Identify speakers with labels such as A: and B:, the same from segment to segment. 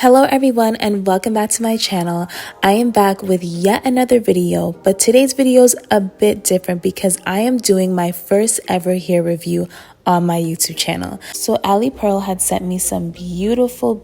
A: Hello everyone and welcome back to my channel. I am back with yet another video, but today's video is a bit different because I am doing my first ever hair review on my YouTube channel. So Alipearl had sent me some beautiful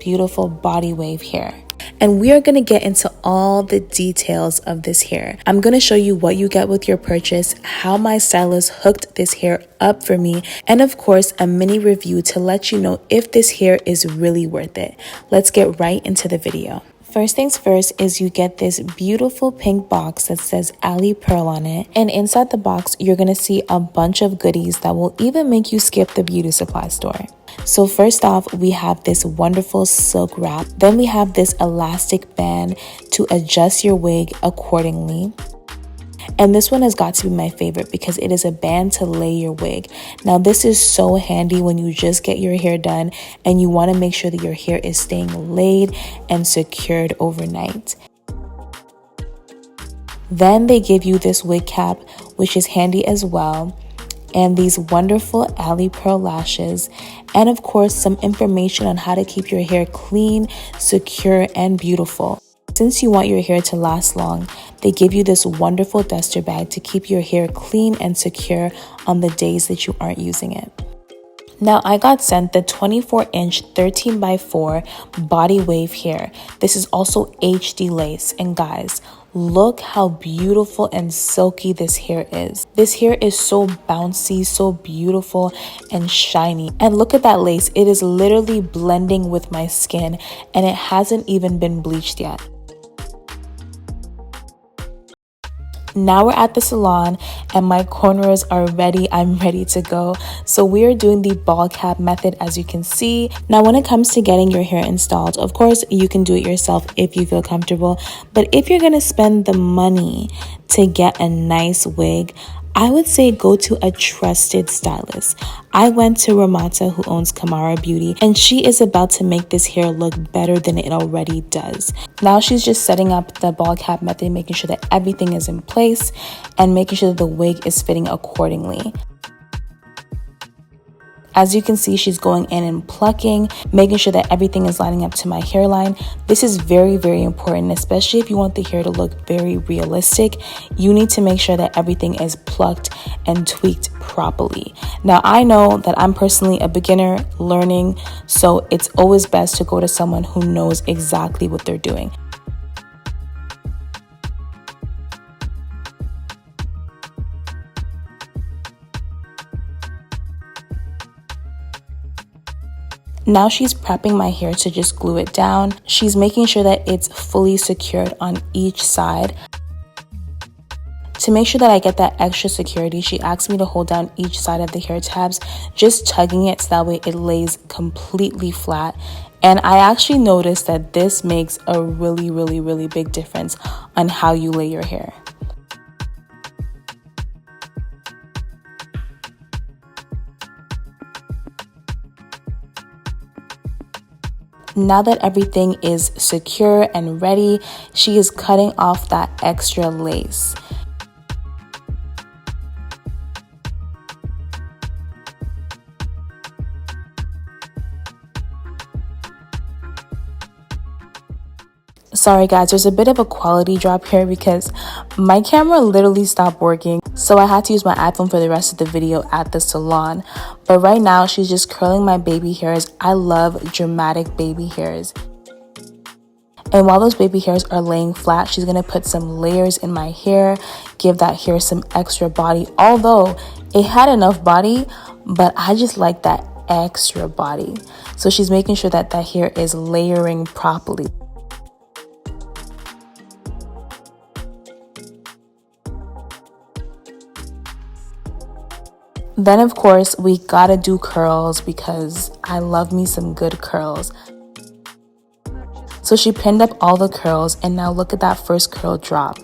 A: body wave hair. And we are going to get into all the details of this hair. I'm going to show you what you get with your purchase, how my stylist hooked this hair up for me, and of course a mini review to let you know if this hair is really worth it. Let's get right into the video. First things first is you get this beautiful pink box that says Alipearl on it, and inside the box you're going to see a bunch of goodies that will even make you skip the beauty supply store. So first off, we have this wonderful silk wrap. Then we have this elastic band to adjust your wig accordingly. And this one has got to be my favorite because it is a band to lay your wig. Now this is so handy when you just get your hair done and you want to make sure that your hair is staying laid and secured overnight. Then they give you this wig cap, which is handy as well, and these wonderful Alipearl lashes, and of course some information on how to keep your hair clean, secure, and beautiful. Since you want your hair to last long, they give you this wonderful duster bag to keep your hair clean and secure on the days that you aren't using it. Now I got sent the 24-inch 13x4 body wave hair. This is also HD lace, and guys, look how beautiful and silky this hair is. This hair is so bouncy, so beautiful and shiny. And look at that lace. It is literally blending with my skin and it hasn't even been bleached yet. Now we're at the salon and my cornrows are ready. I'm ready to go. So we are doing the ball cap method, as you can see. Now when it comes to getting your hair installed, of course you can do it yourself if you feel comfortable. But if you're going to spend the money to get a nice wig, I would say go to a trusted stylist. I went to Ramata, who owns Kamara Beauty, and she is about to make this hair look better than it already does. Now she's just setting up the ball cap method, making sure that everything is in place and making sure that the wig is fitting accordingly. As you can see, she's going in and plucking, making sure that everything is lining up to my hairline. This is very important, especially if you want the hair to look very realistic. You need to make sure that everything is plucked and tweaked properly. Now, I know that I'm personally a beginner learning, so it's always best to go to someone who knows exactly what they're doing. Now she's prepping my hair to just glue it down. She's making sure that it's fully secured on each side. To make sure that I get that extra security, she asked me to hold down each side of the hair tabs, just tugging it so that way it lays completely flat. And I actually noticed that this makes a really big difference on how you lay your hair. Now that everything is secure and ready, she is cutting off that extra lace. Sorry guys, there's a bit of a quality drop here because my camera literally stopped working, so I had to use my iPhone for the rest of the video at the salon. But right now she's just curling my baby hairs. I love dramatic baby hairs. And while those baby hairs are laying flat, she's going to put some layers in my hair, give that hair some extra body. Although it had enough body, but I just like that extra body. So she's making sure that that hair is layering properly. Then of course we gotta do curls because I love me some good curls. So she pinned up all the curls and now look at that first curl drop.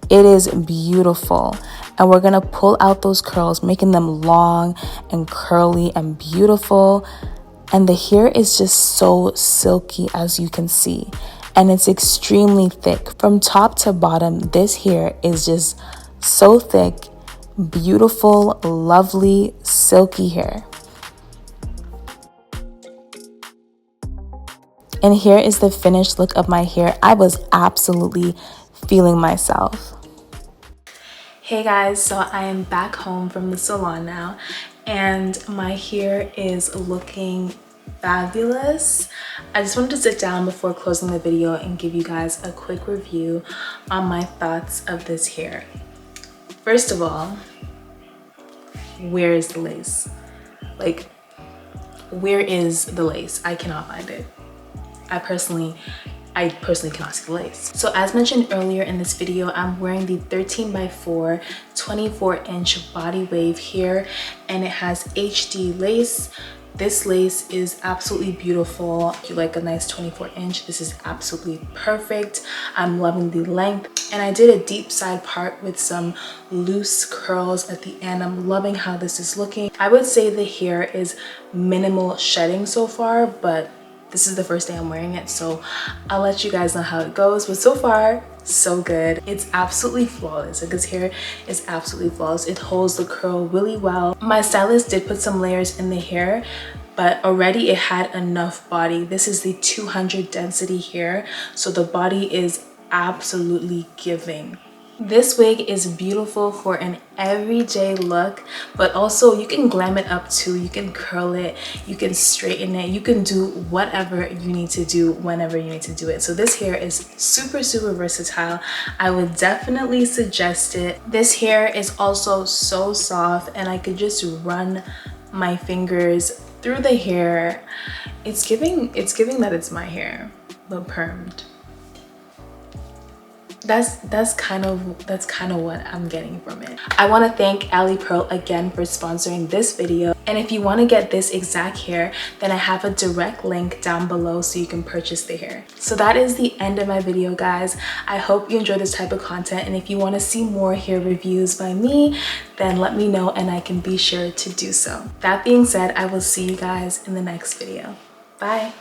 A: It is beautiful. And we're gonna pull out those curls, making them long and curly and beautiful. And the hair is just so silky, as you can see. And it's extremely thick. From top to bottom, this hair is just so thick. Beautiful, lovely, silky hair. And here is the finished look of my hair. I was absolutely feeling myself. Hey guys, so I am back home from the salon now and my hair is looking fabulous. I just wanted to sit down before closing the video and give you guys a quick review on my thoughts of this hair. First of all, where is the lace? Like, where is the lace? I cannot find it. I personally cannot see the lace. So as mentioned earlier in this video, I'm wearing the 13x4 24-inch body wave here, and it has HD lace. This lace is absolutely beautiful. If you like a nice 24-inch, this is absolutely perfect. I'm loving the length, and I did a deep side part with some loose curls at the end. I'm loving how this is looking. I would say the hair is minimal shedding so far, but this is the first day I'm wearing it, so I'll let you guys know how it goes. But so far, so good. It's absolutely flawless. Like, this hair is absolutely flawless. It holds the curl really well. My stylist did put some layers in the hair, but already it had enough body. This is the 200 density hair, so the body is absolutely giving. This wig is beautiful for an everyday look, but also you can glam it up too. You can curl it, you can straighten it, you can do whatever you need to do whenever you need to do it. So this hair is super versatile. I would definitely suggest it. This hair is also so soft, and I could just run my fingers through the hair. It's giving that it's my hair, but permed. That's kind of what I'm getting from it. I want to thank Alipearl again for sponsoring this video, and if you want to get this exact hair, then I have a direct link down below so you can purchase the hair. So that is the end of my video, guys. I hope you enjoy this type of content, and if you want to see more hair reviews by me, then let me know and I can be sure to do so. That being said, I will see you guys in the next video. Bye.